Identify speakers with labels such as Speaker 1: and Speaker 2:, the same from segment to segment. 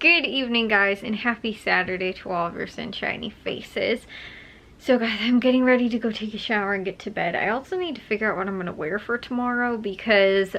Speaker 1: Good evening, guys, and happy Saturday to all of your sunshiny faces. So guys, I'm getting ready to go take a shower and get to bed. I also need to figure out what I'm going to wear for tomorrow because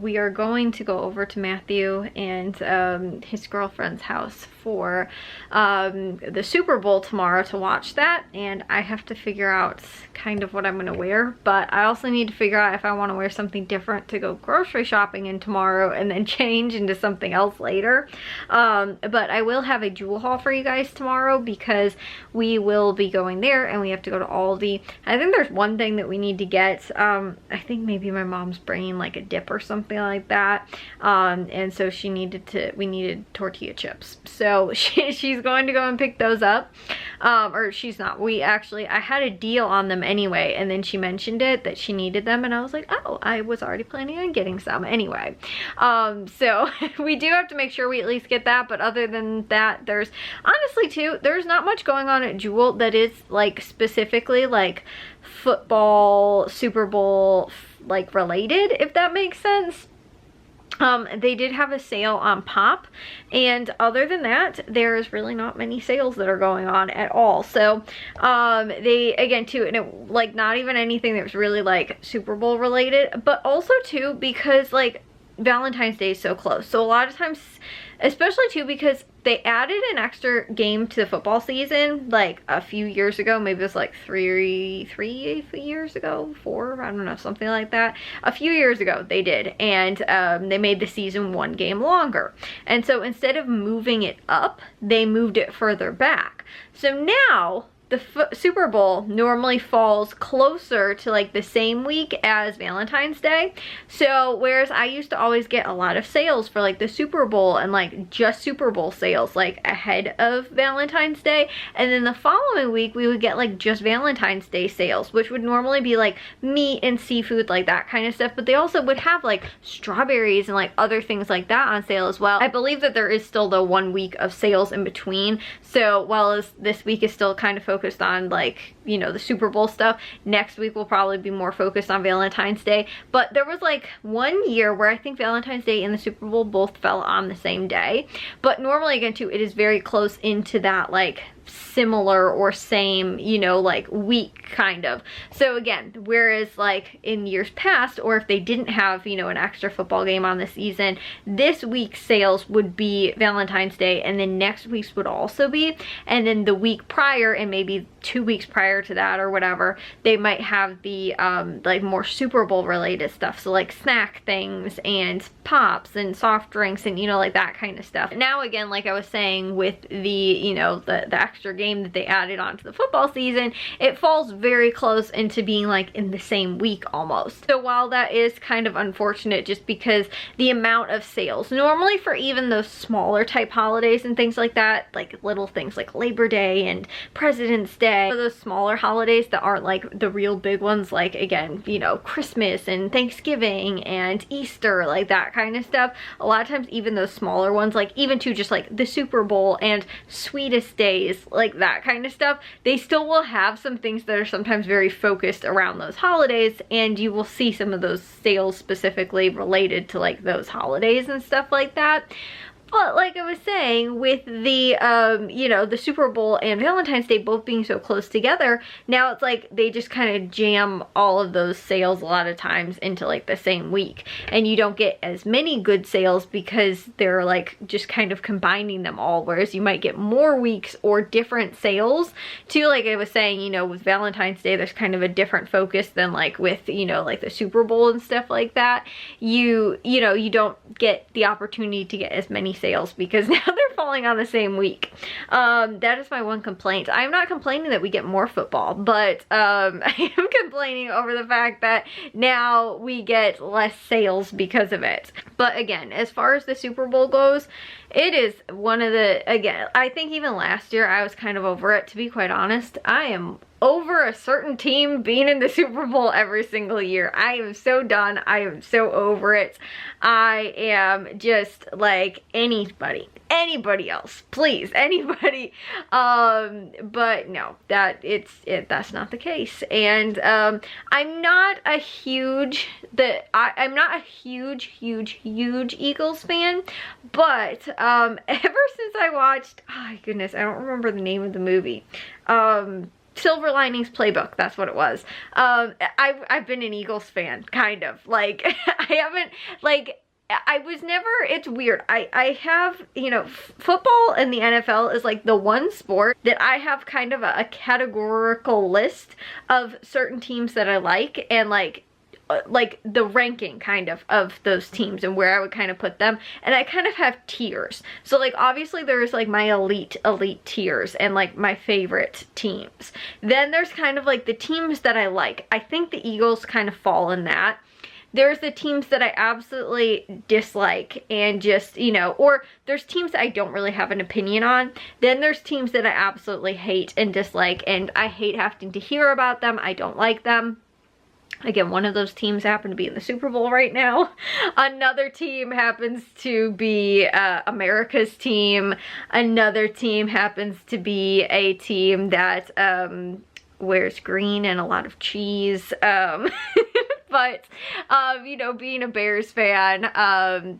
Speaker 1: we are going to go over to Matthew and his girlfriend's house for the Super Bowl tomorrow to watch that, and I have to figure out kind of what I'm going to wear, but I also need to figure out if I want to wear something different to go grocery shopping in tomorrow and then change into something else later. But I will have a jewel haul for you guys tomorrow because we will be going there and we have to go to Aldi. I think there's one thing that we need to get. I think maybe my mom's bringing like a dip or something like that, and so we needed tortilla chips, so she's going to go and pick those up, or she's not. I had a deal on them anyway, and then she mentioned it that she needed them, and I was like, oh, I was already planning on getting some anyway. So we do have to make sure we at least get that, but other than that, there's not much going on at Jewel that is like specifically like football, Super Bowl like related, if that makes sense. They did have a sale on pop, and other than that, there's really not many sales that are going on at all. So they, again, too, and it, like, not even anything that was really like Super Bowl related, but also too because like Valentine's Day is so close, so a lot of times, especially too because they added an extra game to the football season like a few years ago. Maybe it was like three years ago, 4, I don't know, something like that. A few years ago they did, and they made the season 1 game longer, and so instead of moving it up, they moved it further back. So now the Super Bowl normally falls closer to like the same week as Valentine's Day. So whereas I used to always get a lot of sales for like the Super Bowl and like just Super Bowl sales like ahead of Valentine's Day, and then the following week we would get like just Valentine's Day sales, which would normally be like meat and seafood, like that kind of stuff, but they also would have like strawberries and like other things like that on sale as well. I believe that there is still the 1 week of sales in between, so while this week is still kind of focused on like, you know, the Super Bowl stuff, next week will probably be more focused on Valentine's Day. But there was like 1 year where I think Valentine's Day and the Super Bowl both fell on the same day, but normally again too, it is very close into that like similar or same, you know, like week kind of. So again, whereas like in years past, or if they didn't have, you know, an extra football game on the season, this week's sales would be Valentine's Day, and then next week's would also be, and then the week prior and maybe 2 weeks prior to that or whatever, they might have the like more Super Bowl related stuff, so like snack things and pops and soft drinks and, you know, like that kind of stuff. Now again, like I was saying with the, you know, the extra game that they added onto the football season, it falls very close into being like in the same week almost. So while that is kind of unfortunate just because the amount of sales normally for even those smaller type holidays and things like that, like little things like Labor Day and President's Day, for those smaller holidays that aren't like the real big ones, like again, you know, Christmas and Thanksgiving and Easter, like that kind of stuff, a lot of times even those smaller ones, like even to just like the Super Bowl and Sweetest Days, like that kind of stuff, they still will have some things that are sometimes very focused around those holidays, and you will see some of those sales specifically related to like those holidays and stuff like that. But like I was saying, with the, you know, the Super Bowl and Valentine's Day both being so close together, now it's like they just kind of jam all of those sales a lot of times into like the same week. And you don't get as many good sales because they're like just kind of combining them all. Whereas you might get more weeks or different sales too. Like I was saying, you know, with Valentine's Day, there's kind of a different focus than like with, you know, like the Super Bowl and stuff like that. You know, you don't get the opportunity to get as many sales because now they're falling on the same week. That is my one complaint. I'm not complaining that we get more football, but I am complaining over the fact that now we get less sales because of it. But again, as far as the Super Bowl goes, it is one of the, again, I think even last year I was kind of over it, to be quite honest. I am over a certain team being in the Super Bowl every single year. I am so done. I am so over it. I am just like anybody anybody else, please, anybody. But no, that's not the case. And I'm not a huge huge Eagles fan, but ever since I watched, oh my goodness, I don't remember the name of the movie, Silver Linings Playbook, that's what it was. I've been an Eagles fan, kind of. Like, I haven't, like, I was never, it's weird. I have, you know, football and the NFL is like the one sport that I have kind of a categorical list of certain teams that I like, and like the ranking kind of those teams and where I would kind of put them. And I kind of have tiers. So like obviously there's like my elite tiers and like my favorite teams. Then there's kind of like the teams that I like. I think the Eagles kind of fall in that. There's the teams that I absolutely dislike and just, you know, or there's teams that I don't really have an opinion on. Then there's teams that I absolutely hate and dislike, and I hate having to hear about them. I don't like them. Again, one of those teams happen to be in the Super Bowl right now. Another team happens to be America's team. Another team happens to be a team that wears green and a lot of cheese. But, you know, being a Bears fan,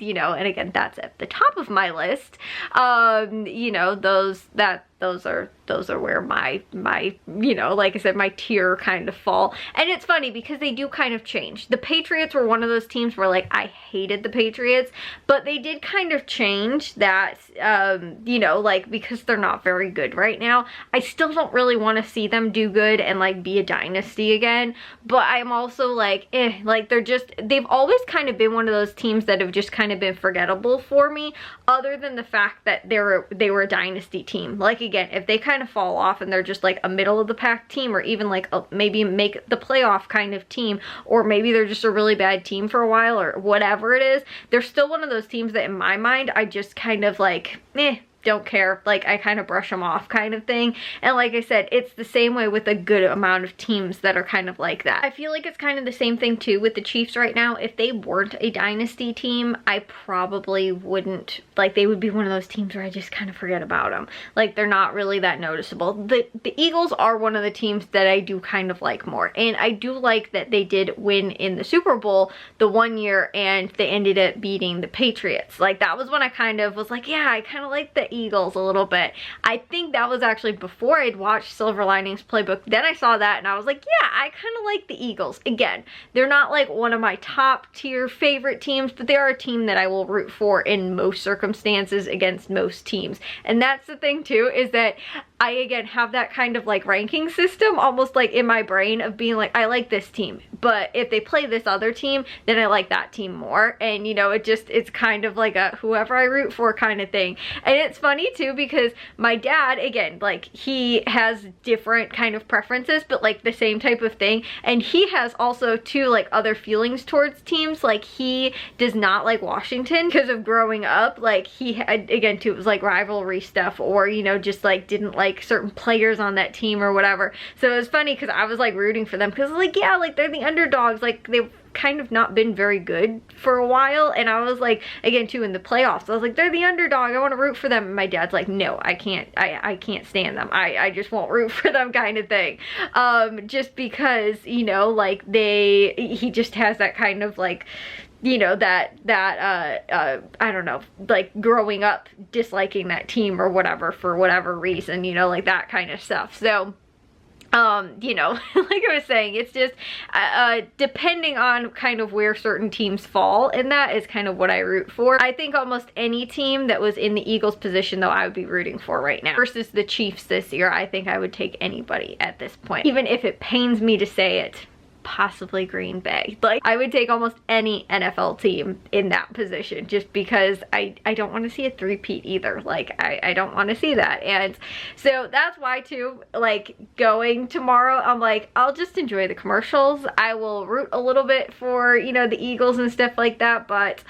Speaker 1: you know, and again, that's at the top of my list. You know, those are where my, you know, like I said, my tier kind of fall. And it's funny because they do kind of change. The Patriots were one of those teams where like I hated the Patriots, but they did kind of change that, you know, like because they're not very good right now. I still don't really want to see them do good and like be a dynasty again, but I'm also like, like they've always kind of been one of those teams that have just kind of been forgettable for me, other than the fact that they were a dynasty team. Like again, if they kind of fall off and they're just like a middle of the pack team, or even like maybe make the playoff kind of team, or maybe they're just a really bad team for a while, or whatever it is, they're still one of those teams that in my mind I just kind of like don't care, like I kind of brush them off kind of thing. And like I said, it's the same way with a good amount of teams that are kind of like that. I feel like it's kind of the same thing too with the Chiefs right now. If they weren't a dynasty team, I probably wouldn't, like they would be one of those teams where I just kind of forget about them. Like they're not really that noticeable. The Eagles are one of the teams that I do kind of like more, and I do like that they did win in the Super Bowl the one year and they ended up beating the Patriots. Like that was when I kind of was like, yeah, I kind of like the Eagles a little bit. I think that was actually before I'd watched Silver Linings Playbook. Then I saw that and I was like, yeah, I kind of like the Eagles. Again, they're not like one of my top tier favorite teams, but they are a team that I will root for in most circumstances against most teams. And that's the thing too, is that I again have that kind of like ranking system almost like in my brain of being like, I like this team, but if they play this other team, then I like that team more. And you know, it's kind of like a whoever I root for kind of thing. And it's funny too because my dad, again, like he has different kind of preferences, but like the same type of thing. And he has also too like other feelings towards teams. Like he does not like Washington because of growing up. Like he had, again too, it was like rivalry stuff, or you know, just like didn't like certain players on that team or whatever. So it was funny because I was like rooting for them because like, yeah, like they're the underdogs, like they've kind of not been very good for a while. And I was like, again too, in the playoffs, I was like, they're the underdog, I want to root for them. And my dad's like, no, I can't stand them, I just won't root for them kind of thing. Just because, you know, like he just has that kind of like, you know, that I don't know, like growing up disliking that team or whatever for whatever reason, you know, like that kind of stuff. So you know, like I was saying, it's just depending on kind of where certain teams fall, and that is kind of what I root for. I think almost any team that was in the Eagles position though I would be rooting for right now. Versus the Chiefs this year, I think I would take anybody at this point. Even if it pains me to say it, possibly Green Bay. Like I would take almost any NFL team in that position, just because I don't want to see a three-peat either. Like I don't want to see that. And so that's why too, like going tomorrow, I'm like, I'll just enjoy the commercials. I will root a little bit for, you know, the Eagles and stuff like that, but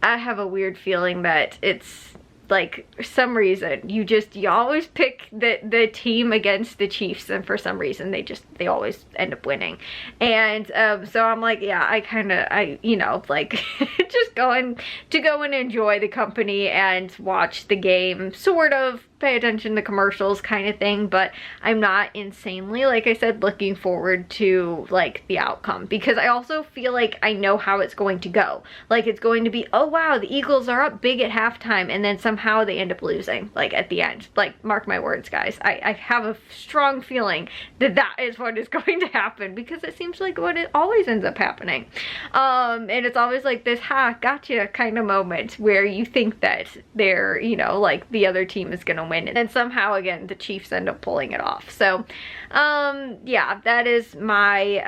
Speaker 1: I have a weird feeling that it's like, for some reason, you always pick the team against the Chiefs, and for some reason they always end up winning. And so I'm like, yeah, I you know, like, just going to go and enjoy the company and watch the game, sort of pay attention to commercials kind of thing, but I'm not insanely, like I said, looking forward to like the outcome, because I also feel like I know how it's going to go. Like, it's going to be, oh wow, the Eagles are up big at halftime, and then somehow they end up losing, like, at the end. Like, mark my words, guys. I have a strong feeling that that is what is going to happen, because it seems like what it always ends up happening. And it's always like this, ha, gotcha kind of moment where you think that they're, you know, like, the other team is gonna win, and then somehow again the Chiefs end up pulling it off. So yeah, that is my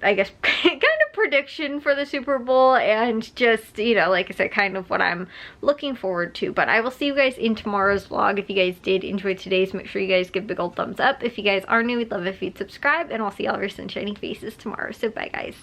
Speaker 1: I guess kind of prediction for the Super Bowl, and just, you know, like I said, kind of what I'm looking forward to. But I will see you guys in tomorrow's vlog. If you guys did enjoy today's, make sure you guys give a big old thumbs up. If you guys are new, we'd love if you'd subscribe, and I'll see all of your sunshiny faces tomorrow. So bye, guys.